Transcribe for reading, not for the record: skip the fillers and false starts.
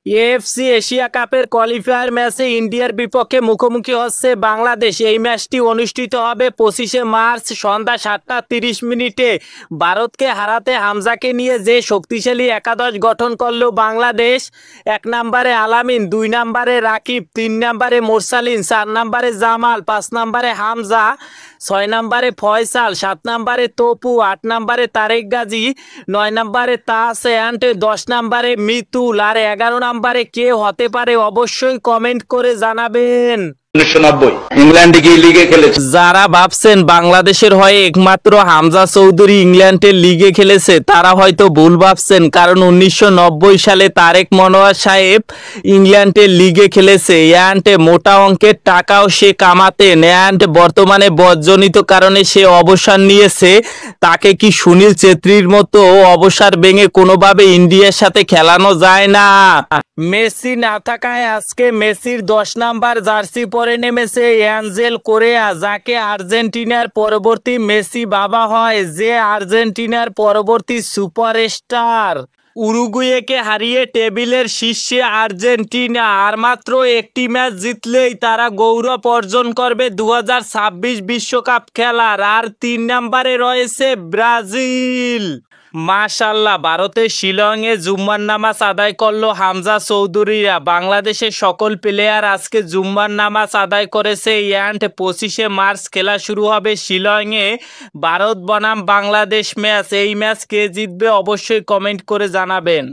AFC Asia কাপের qualifier ম্যাচে ইন্ডিয়ার বিপক্ষে মুখোমুখি হচ্ছে বাংলাদেশ। এই ম্যাচটি অনুষ্ঠিত হবে 25শে মার্চ সন্ধ্যা 7টা 30 মিনিটে। ভারতকে হারাতে হামজাকে নিয়ে যে শক্তিশালী একাদশ গঠন করলো বাংলাদেশ, 1 নম্বরে আলামিন, 2 নম্বরে রাকিব, 3 নম্বরে মোরসালিন, 4 নম্বরে জামাল, 5 নম্বরে হামজা, 6 নম্বরে ফয়সাল, 7 নম্বরে তপু, 8 নম্বরে তারেক গাজী, 9 নম্বরে তাস অ্যান্ড, 10 নম্বরে মিতুল আর 11 নম্বরে কে হতে পারে অবশ্যই কমেন্ট করে জানাবেন। 1990 ইংল্যান্ডে গিয়ে লিগে খেলেছে। যারা ভাবছেন বাংলাদেশের হয়ে একমাত্র হামজা চৌধুরী ইংল্যান্ডের লিগে খেলেছে তারা হয়তো ভুল ভাবছেন, কারণ 1990 সালে তারেক মনোয়ার সাহেব ইংল্যান্ডের লিগে খেলেছে অ্যান্ড মোটা অঙ্কের টাকাও সে কামাতেন অ্যান্ড বর্তমানে বদজনিত কারণে সে অবসর নিয়েছে। তাকে কি সুনীল ছেত্রীর মতো অবসর ভেঙে কোনোভাবে ইন্ডিয়ার সাথে খেলানো যায় না? মেসি না থাকায় আজকে মেসির 10 নাম্বার জার্সি পরে নেমেছে অ্যাঞ্জেল কোরেয়া, যাকে আর্জেন্টিনার পরবর্তী মেসি বাবা হয়, যে আর্জেন্টিনার পরবর্তী সুপারস্টার। উরুগুয়েকে হারিয়ে টেবিলের শীর্ষে আর্জেন্টিনা, আর মাত্র একটি ম্যাচ জিতলেই তারা গৌরব অর্জন করবে 2026 বিশ্বকাপ খেলার। আর 3 নম্বরে রয়েছে ব্রাজিল। মাশাল্লাহ, ভারতের শিলংয়ে জুম্মার নামাজ আদায় করলো হামজা চৌধুরীরা। বাংলাদেশের সকল প্লেয়ার আজকে জুম্মার নামাজ আদায় করেছে অ্যান্ড 25শে মার্চ খেলা শুরু হবে শিলংয়ে ভারত বনাম বাংলাদেশ ম্যাচ। এই ম্যাচ কে জিতবে অবশ্যই কমেন্ট করে জানাবেন।